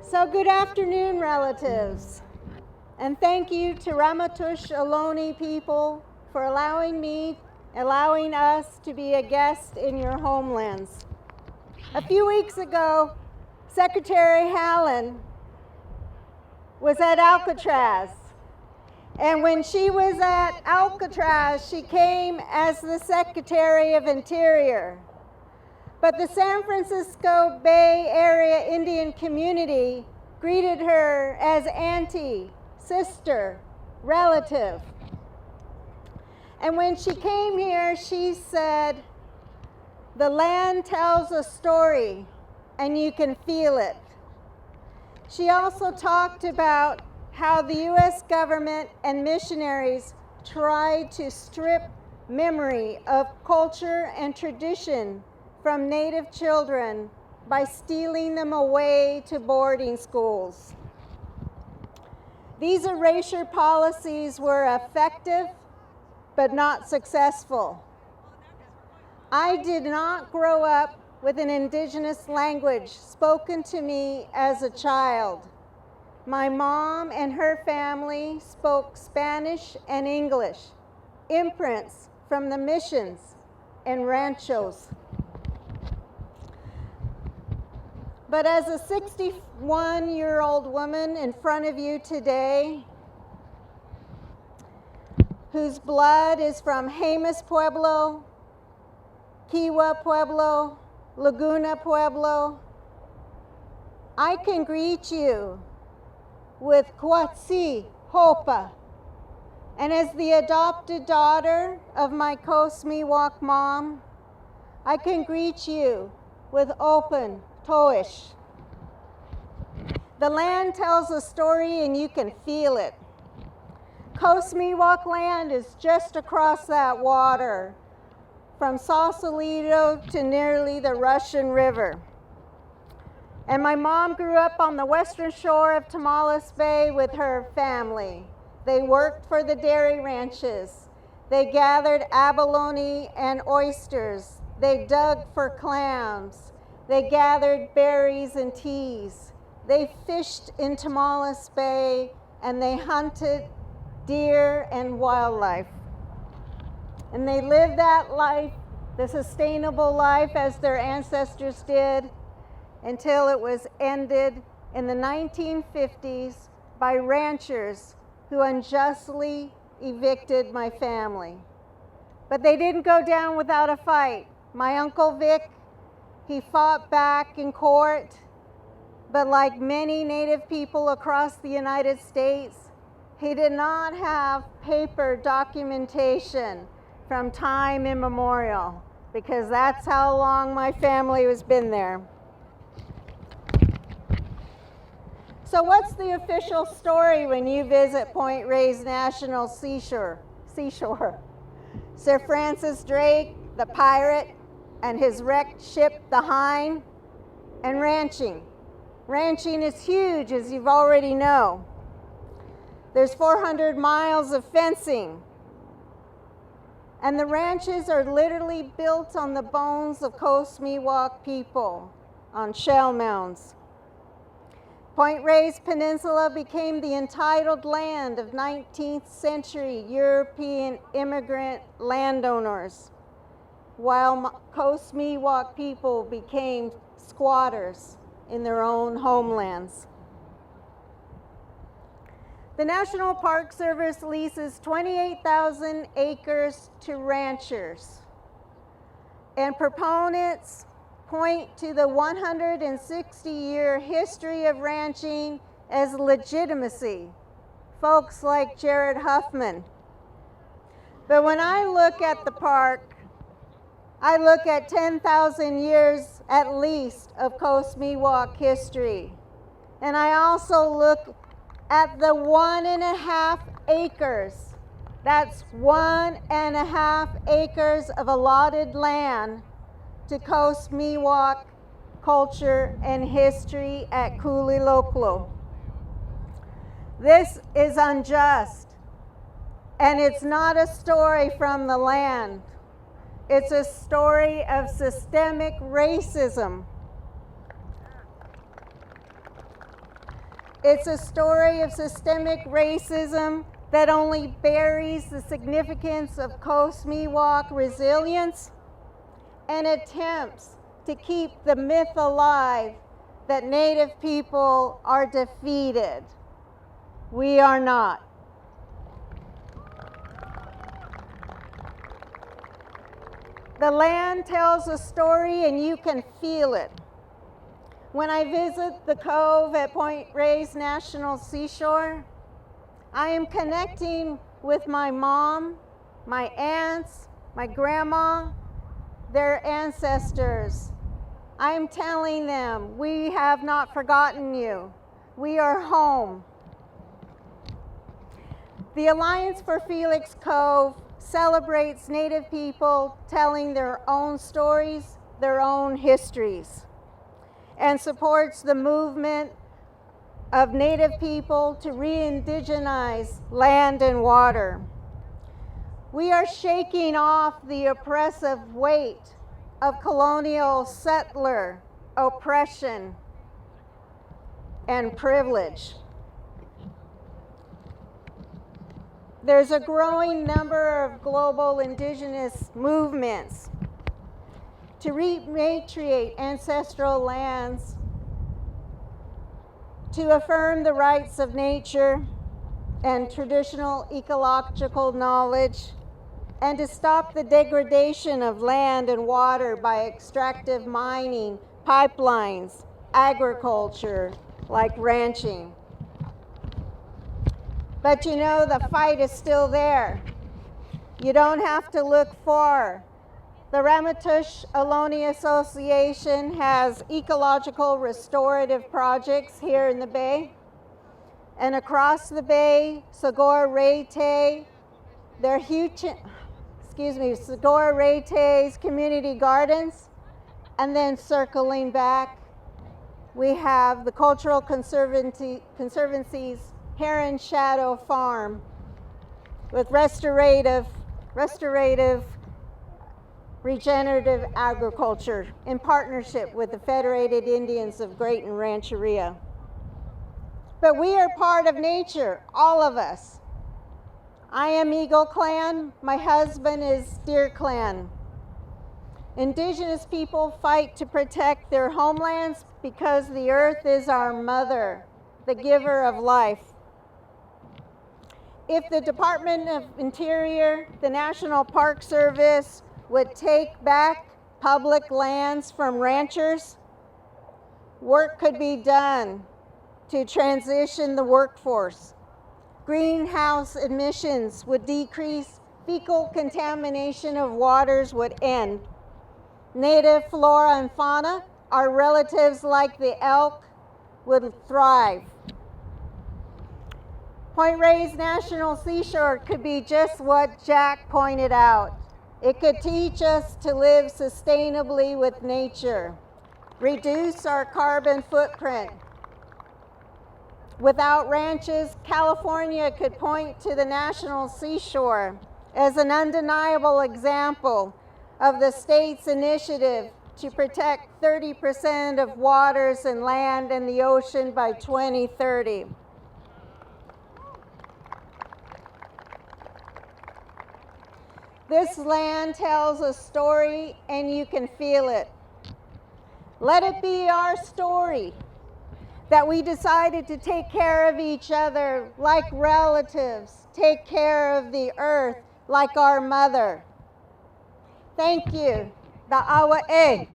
So good afternoon, relatives. And thank you to Ramaytush Ohlone people for allowing us to be a guest in your homelands. A few weeks ago, Secretary Harlan was at Alcatraz. And when she was at Alcatraz, she came as the Secretary of Interior. But the San Francisco Bay Area Indian community greeted her as auntie, sister, relative. And when she came here, she said, "The land tells a story, and you can feel it." She also talked about how the U.S. government and missionaries tried to strip memory of culture and tradition from Native children by stealing them away to boarding schools. These erasure policies were effective, but not successful. I did not grow up with an indigenous language spoken to me as a child. My mom and her family spoke Spanish and English, imprints from the missions and ranchos. But as a 61-year-old woman in front of you today, whose blood is from Jemez Pueblo, Kiowa Pueblo, Laguna Pueblo, I can greet you with Kwatsi Hopa. And as the adopted daughter of my Coast Miwok mom, I can greet you with open Toish. The land tells a story and you can feel it. Coast Miwok land is just across that water, from Sausalito to nearly the Russian River. And my mom grew up on the western shore of Tamales Bay with her family. They worked for the dairy ranches. They gathered abalone and oysters. They dug for clams. They gathered berries and teas. They fished in Tamales Bay, and they hunted deer and wildlife. And they lived that life, the sustainable life, as their ancestors did, until it was ended in the 1950s by ranchers who unjustly evicted my family. But they didn't go down without a fight. My Uncle Vic, he fought back in court, but like many Native people across the United States, he did not have paper documentation from time immemorial, because that's how long my family has been there. So what's the official story when you visit Point Reyes National Seashore? Sir Francis Drake, the pirate, and his wrecked ship, the Hind, and ranching. Ranching is huge, as you've already know. There's 400 miles of fencing. And the ranches are literally built on the bones of Coast Miwok people, on shell mounds. Point Reyes Peninsula became the entitled land of 19th century European immigrant landowners, while Coast Miwok people became squatters in their own homelands. The National Park Service leases 28,000 acres to ranchers, and proponents point to the 160-year history of ranching as legitimacy, folks like Jared Huffman. But when I look at the park, I look at 10,000 years at least of Coast Miwok history. And I also look at the 1.5 acres. That's 1.5 acres of allotted land to Coast Miwok culture and history at Kuliloklo. This is unjust, and it's not a story from the land. It's a story of systemic racism. It's a story of systemic racism that only buries the significance of Coast Miwok resilience and attempts to keep the myth alive that Native people are defeated. We are not. The land tells a story and you can feel it. When I visit the cove at Point Reyes National Seashore, I am connecting with my mom, my aunts, my grandma, their ancestors. I am telling them, we have not forgotten you. We are home. The Alliance for Felix Cove celebrates Native people telling their own stories, their own histories, and supports the movement of Native people to re-indigenize land and water. We are shaking off the oppressive weight of colonial settler oppression and privilege. There's a growing number of global indigenous movements to repatriate ancestral lands, to affirm the rights of nature and traditional ecological knowledge, and to stop the degradation of land and water by extractive mining, pipelines, agriculture, like ranching. But you know, the fight is still there. You don't have to look far. The Ramaytush Ohlone Association has ecological restorative projects here in the Bay. And across the Bay, Sagor Reyte, their Sagor Reyte's community gardens. And then circling back, we have the Cultural Conservancy's Heron Shadow Farm with restorative regenerative agriculture in partnership with the Federated Indians of Great and Rancheria. But we are part of nature, all of us. I am Eagle Clan, my husband is Deer Clan. Indigenous people fight to protect their homelands because the earth is our mother, the giver of life. If the Department of Interior, the National Park Service would take back public lands from ranchers, work could be done to transition the workforce. Greenhouse emissions would decrease, fecal contamination of waters would end. Native flora and fauna, our relatives like the elk, would thrive. Point Reyes National Seashore could be just what Jack pointed out. It could teach us to live sustainably with nature, reduce our carbon footprint. Without ranches, California could point to the National Seashore as an undeniable example of the state's initiative to protect 30% of waters and land and the ocean by 2030. This land tells a story and you can feel it. Let it be our story that we decided to take care of each other like relatives, take care of the earth like our mother. Thank you. Da'awa e.